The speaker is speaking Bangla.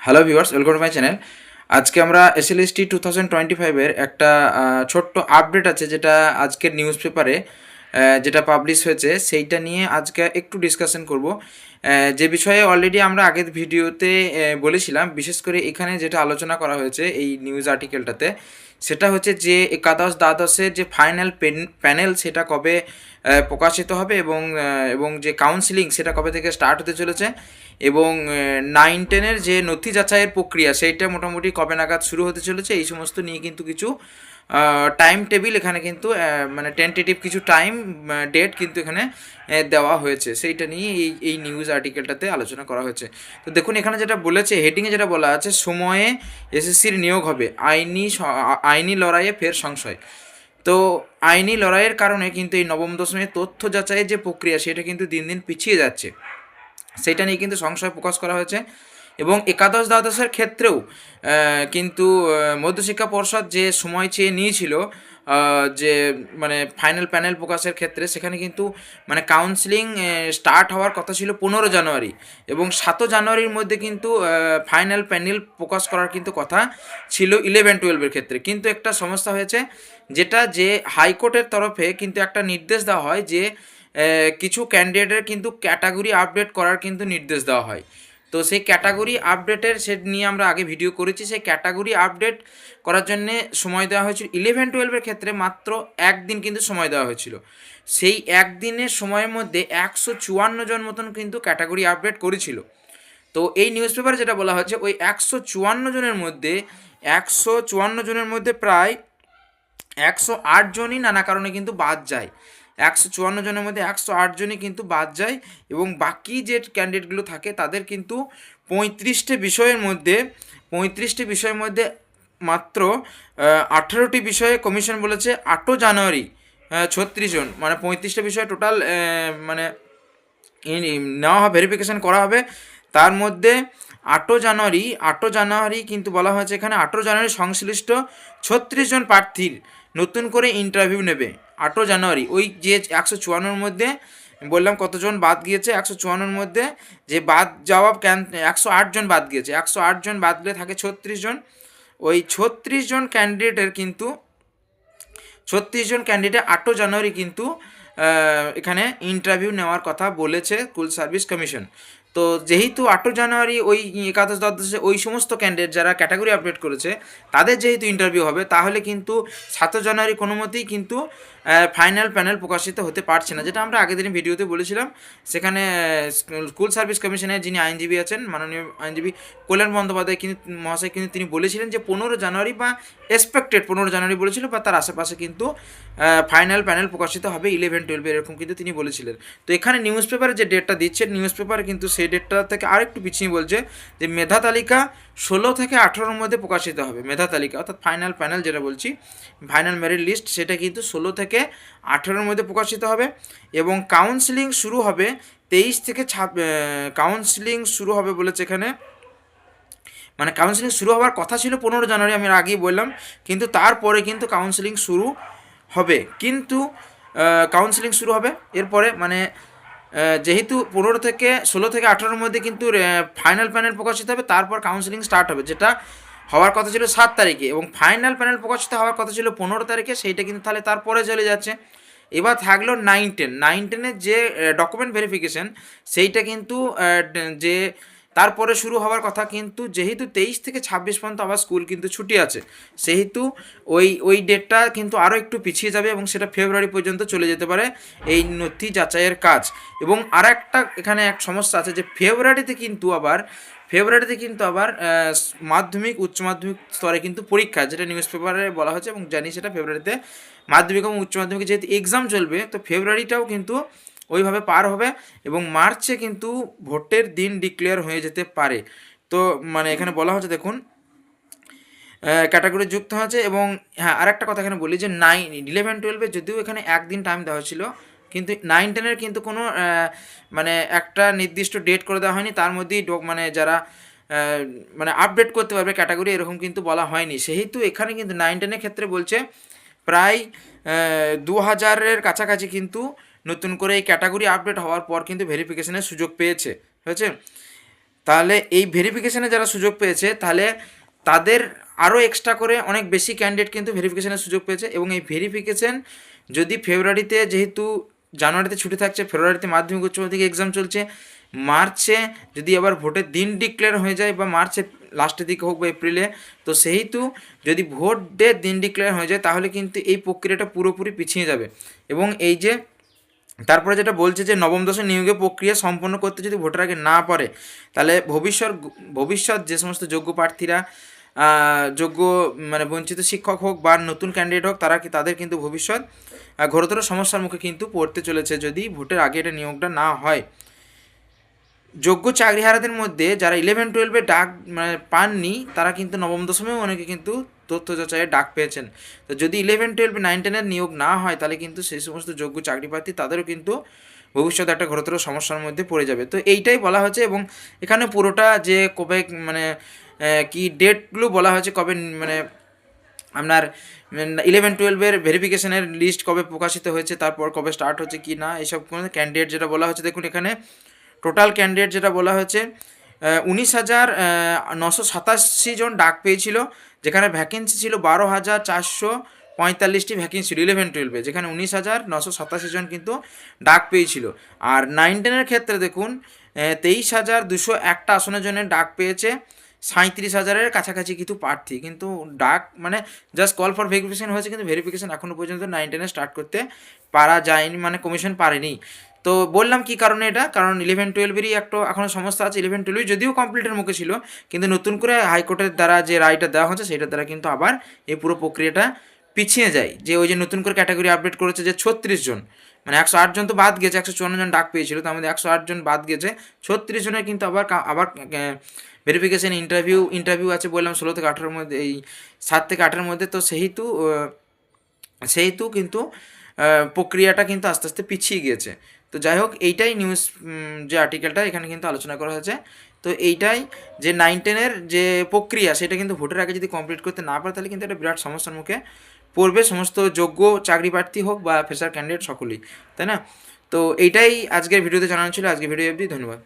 Hello viewers, welcome to my channel. আজকে আমরা এসএলএসটি 2025-এর একটা ছোট্ট আপডেট আছে যেটা আজকের নিউজ পেপারে যেটা পাবলিশ হয়েছে সেইটা নিয়ে আজকে একটু ডিসকাশন করব। যে বিষয়ে অলরেডি আমরা আগের ভিডিওতে বলেছিলাম, বিশেষ করে এখানে যেটা আলোচনা করা হয়েছে এই নিউজ আর্টিকেলটাতে, সেটা হচ্ছে যে একাদশ দ্বাদশের যে ফাইনাল প্যানেল সেটা কবে প্রকাশিত হবে এবং যে কাউন্সিলিং সেটা কবে থেকে স্টার্ট হতে চলেছে, এবং 9-10-এর যে নথি যাচাইয়ের প্রক্রিয়া সেইটা মোটামুটি কবে নাগাদ শুরু হতে চলেছে, এই সমস্ত নিয়ে কিন্তু কিছু টাইম টেবিল এখানে কিন্তু মানে টেন্টেটিভ কিছু টাইম ডেট কিন্তু এখানে দেওয়া হয়েছে, সেইটা নিয়ে এই নিউজ আর্টিকেলটাতে আলোচনা করা হয়েছে। তো দেখুন এখানে যেটা বলেছে, হেডিংয়ে যেটা বলা আছে, সময়ে এসএসসির নিয়োগ হবে, আইনি লড়াইয়ে ফের সংশয়। তো আইনি লড়াইয়ের কারণে কিন্তু এই নবম দশমের তথ্য যাচাইয়ের যে প্রক্রিয়া সেটা কিন্তু দিন দিন পিছিয়ে যাচ্ছে, সেইটা নিয়ে কিন্তু সংশয় প্রকাশ করা হয়েছে। এবং একাদশ দ্বাদশের ক্ষেত্রেও কিন্তু মধ্যশিক্ষা পর্ষদ যে সময় চেয়ে নিয়েছিল যে মানে ফাইনাল প্যানেল প্রকাশের ক্ষেত্রে, সেখানে কিন্তু মানে কাউন্সিলিং স্টার্ট হওয়ার কথা ছিল 15 জানুয়ারি, এবং 7 জানুয়ারির মধ্যে কিন্তু ফাইনাল প্যানেল প্রকাশ করার কিন্তু কথা ছিল 11-12-এর ক্ষেত্রে। কিন্তু একটা সমস্যা হয়েছে, যেটা যে হাইকোর্টের তরফে কিন্তু একটা নির্দেশ দেওয়া হয় যে কিছু ক্যান্ডিডেটের কিন্তু ক্যাটাগরি আপডেট করার কিন্তু নির্দেশ দেওয়া হয়। তো সেই ক্যাটাগরি আপডেটের সেট নিয়ে আমরা আগে ভিডিও করেছি, সেই ক্যাটাগরি আপডেট করার জন্যে সময় দেওয়া হয়েছিল 11-12-এর ক্ষেত্রে মাত্র একদিন কিন্তু সময় দেওয়া হয়েছিল। সেই একদিনের সময়ের মধ্যে 154 জন মতন কিন্তু ক্যাটাগরি আপডেট করেছিল। তো এই নিউজ পেপারে যেটা বলা হয়েছে, ওই 154 জনের মধ্যে 154 জনের মধ্যে প্রায় 108 জনই নানা কারণে কিন্তু বাদ যায়। 154 জনের মধ্যে 108 জনই কিন্তু বাদ যায়, এবং বাকি যে ক্যান্ডিডেটগুলো থাকে তাদের কিন্তু 35টি বিষয়ের মধ্যে মাত্র 18টি বিষয়ে কমিশন বলেছে 8 জানুয়ারি 36 জন, মানে 35টা বিষয়ে টোটাল মানে নেওয়া হবে, ভেরিফিকেশান করা হবে। তার মধ্যে 8 জানুয়ারি কিন্তু বলা হয়েছে এখানে 8 জানুয়ারি সংশ্লিষ্ট 36 জন প্রার্থীর নতুন করে ইন্টারভিউ নেবে। 8 জানুয়ারি ওই যে 154-র মধ্যে বললাম কতজন বাদ গিয়েছে, 154-র মধ্যে যে বাদ যাওয়া 108 জন বাদ গিয়েছে, 108 জন বাদ গেলে থাকে 36 জন। ওই 36 জন ক্যান্ডিডেটের কিন্তু 36 জন ক্যান্ডিডেট 8 জানুয়ারি কিন্তু এখানে ইন্টারভিউ নেওয়ার কথা বলেছে স্কুল সার্ভিস কমিশন। তো যেহেতু 8 জানুয়ারি ওই একাদশ দ্বাদশে ওই সমস্ত ক্যান্ডিডেট যারা ক্যাটাগরি আপডেট করেছে তাদের যেহেতু ইন্টারভিউ হবে, তাহলে কিন্তু 7 জানুয়ারি কোনো মতেই কিন্তু ফাইনাল প্যানেল প্রকাশিত হতে পারছে না, যেটা আমরা আগের দিন ভিডিওতে বলেছিলাম। সেখানে স্কুল সার্ভিস কমিশনের যিনি আইনজীবী আছেন, মাননীয় আইনজীবী কল্যাণ বন্দ্যোপাধ্যায় কিন্তু মহাশয় কিন্তু তিনি বলেছিলেন যে 15 জানুয়ারি বা এক্সপেক্টেড 15 জানুয়ারি বলেছিল, বা তার আশেপাশে কিন্তু ফাইনাল প্যানেল প্রকাশিত হবে 11-12 এরকম কিন্তু তিনি বলেছিলেন। তো এখানে নিউজ পেপারে যে ডেটটা দিচ্ছে, নিউজ পেপারে কিন্তু সেই ডেটটা থেকে আরেকটু পিছিয়ে বলছে যে মেধা তালিকা 16 থেকে 18-র মধ্যে প্রকাশিত হবে। মেধা তালিকা অর্থাৎ ফাইনাল প্যানেল যেটা বলছি, ফাইনাল মেরিট লিস্ট, সেটা কিন্তু 16 থেকে 18-র মধ্যে প্রকাশিত হবে। এবং কাউন্সিলিং শুরু হবে 23 থেকে কাউন্সিলিং শুরু হবে বলেছে এখানে, মানে কাউন্সিলিং শুরু হওয়ার কথা ছিল 15 জানুয়ারি, আমি আগেই বললাম, কিন্তু তারপরে কিন্তু কাউন্সিলিং শুরু হবে। কিন্তু কাউন্সিলিং শুরু হবে এরপরে, মানে যেহেতু 16 থেকে 18-র মধ্যে কিন্তু ফাইনাল প্যানেল প্রকাশিত হবে, তারপর কাউন্সিলিং স্টার্ট হবে, যেটা হওয়ার কথা ছিল 7 তারিখে, এবং ফাইনাল প্যানেল প্রকাশিত হওয়ার কথা ছিল 15 তারিখে, সেইটা কিন্তু তাহলে তারপরে চলে যাচ্ছে। এবার থাকলো 9-10-এর যে ডকুমেন্ট ভেরিফিকেশন, সেইটা কিন্তু যে তারপরে শুরু হওয়ার কথা, কিন্তু যেহেতু 23 থেকে 26 পর্যন্ত আবার স্কুল কিন্তু ছুটি আছে, সেহেতু ওই ডেটটা কিন্তু আরও একটু পিছিয়ে যাবে, এবং সেটা ফেব্রুয়ারি পর্যন্ত চলে যেতে পারে এই নথি যাচাইয়ের কাজ। এবং আর একটা এখানে এক সমস্যা আছে যে ফেব্রুয়ারিতে কিন্তু আবার মাধ্যমিক উচ্চ মাধ্যমিক স্তরে কিন্তু পরীক্ষা, যেটা নিউজ পেপারে বলা হয়েছে, এবং জানি সেটা ফেব্রুয়ারিতে মাধ্যমিক এবং উচ্চ মাধ্যমিকে যেহেতু এক্সাম চলবে, তো ফেব্রুয়ারিটাও কিন্তু ওইভাবে পার হবে, এবং মার্চে কিন্তু ভোটের দিন ডিক্লেয়ার হয়ে যেতে পারে। তো মানে এখানে বলা হচ্ছে দেখুন ক্যাটাগরি যুক্ত হয়েছে। এবং হ্যাঁ, আর একটা কথা এখানে বলি যে 11-12 যদিও এখানে একদিন টাইম দেওয়া ছিল, কিন্তু 9-10-এর কিন্তু কোনো মানে একটা নির্দিষ্ট ডেট করে দেওয়া হয়নি, তার মধ্যেই মানে যারা মানে আপডেট করতে পারবে ক্যাটাগরি এরকম কিন্তু বলা হয়নি। সেহেতু এখানে কিন্তু 9-10-এর ক্ষেত্রে বলছে প্রায় 2000-এর কাছাকাছি কিন্তু নতুন করে এই ক্যাটাগরি আপডেট হওয়ার পর কিন্তু ভেরিফিকেশনের সুযোগ পেয়েছে, হয়েছে। তাহলে এই ভেরিফিকেশানে যারা সুযোগ পেয়েছে তাহলে তাদের আরও এক্সট্রা করে অনেক বেশি ক্যান্ডিডেট কিন্তু ভেরিফিকেশানের সুযোগ পেয়েছে। এবং এই ভেরিফিকেশান যদি ফেব্রুয়ারিতে, যেহেতু জানুয়ারিতে ছুটি থাকছে, ফেব্রুয়ারিতে মাধ্যমিক উচ্চ মাধ্যমিক এক্সাম চলছে, মার্চে যদি আবার ভোটের দিন ডিক্লেয়ার হয়ে যায় বা মার্চের লাস্টের দিকে হোক বা এপ্রিলে, তো সেহেতু যদি ভোট ডে দিন ডিক্লেয়ার হয়ে যায় তাহলে কিন্তু এই প্রক্রিয়াটা পুরোপুরি পিছিয়ে যাবে। এবং এই যে তারপরে যেটা বলছে যে নবম দশম নিয়োগের প্রক্রিয়া সম্পন্ন করতে যদি ভোটের আগে না পারে, তাহলে ভবিষ্যৎ যে সমস্ত যোগ্য প্রার্থীরা, যোগ্য মানে বঞ্চিত শিক্ষক হোক বা নতুন ক্যান্ডিডেট হোক, তাদের কিন্তু ভবিষ্যৎ ঘোরতর সমস্যার মুখে কিন্তু পড়তে চলেছে যদি ভোটের আগে এটা নিয়োগটা না হয়। যোগ্য চাকরিহারাদের মধ্যে যারা 11-12 ডাক মানে পাননি, তারা কিন্তু নবম দশমেও অনেকে কিন্তু তথ্য যাচাইয়ের ডাক পেয়েছেন। তো যদি 11-12 9-10 নিয়োগ না হয় তাহলে কিন্তু সেই সমস্ত যোগ্য চাকরি প্রার্থী তাদেরও কিন্তু ভবিষ্যতে একটা ঘোরতর সমস্যার মধ্যে পড়ে যাবে। তো এইটাই বলা হয়েছে এবং এখানে পুরোটা যে কবে মানে কি ডেটগুলো বলা হয়েছে, কবে মানে আপনার 11-12 ভেরিফিকেশনের লিস্ট কবে প্রকাশিত হয়েছে, তারপর কবে স্টার্ট হচ্ছে কি না, এইসব কোনো ক্যান্ডিডেট যেটা বলা হচ্ছে, দেখুন এখানে টোটাল ক্যান্ডিডেট যেটা বলা হয়েছে 19,987 জন ডাক পেয়েছিল, যেখানে ভ্যাকেন্সি ছিল 12,445টি ভ্যাকেন্সি ছিল 11-12, যেখানে 19,987 জন কিন্তু ডাক পেয়েছিল। আর 9-10 ক্ষেত্রে দেখুন 23,201টা আসনের জন্য ডাক পেয়েছে 37,000-এর কাছাকাছি কিন্তু প্রার্থী, কিন্তু ডাক মানে জাস্ট কল ফর ভেরিফিকেশন হয়েছে, কিন্তু ভেরিফিকেশন এখনও পর্যন্ত 9-10 স্টার্ট করতে পারা যায়নি, মানে কমিশন পারেনি। তো বললাম কি কারণে এটা, কারণ 11-12-এরই একটা এখনও সমস্যা আছে। 11-12 যদিও কমপ্লিটের মুখে ছিল, কিন্তু নতুন করে হাইকোর্টের দ্বারা যে রায়টা দেওয়া হচ্ছে সেটার দ্বারা কিন্তু আবার এই পুরো প্রক্রিয়াটা পিছিয়ে যায়। যে ওই যে নতুন করে ক্যাটাগরি আপডেট করেছে যে 36 জন, মানে 108 জন তো বাদ গেছে, 154 জন ডাক পেয়েছিল, তার মধ্যে 108 জন বাদ গেছে, 36 জনের কিন্তু আবার ভেরিফিকেশান ইন্টারভিউ আছে বললাম 16 থেকে 18-এর মধ্যে, এই 7 থেকে 8-এর মধ্যে। তো সেহেতু কিন্তু প্রক্রিয়াটা কিন্তু আস্তে আস্তে পিছিয়ে গিয়েছে। তো যাই হোক, এইটাই নিউজ যে আর্টিকেলটা এখানে কিন্তু আলোচনা করা হয়েছে। তো এইটাই যে 9-10-এর যে প্রক্রিয়া সেটা কিন্তু ভোটের আগে যদি কমপ্লিট করতে না পারে তাহলে কিন্তু একটা বিরাট সমস্যার মুখে পড়বে সমস্ত যোগ্য চাকরি প্রার্থী হোক বা ফ্রেশার ক্যান্ডিডেট সকলেই, তাই না? তো এইটাই আজকের ভিডিওতে জানানো ছিল। আজকের ভিডিও অবধি, ধন্যবাদ।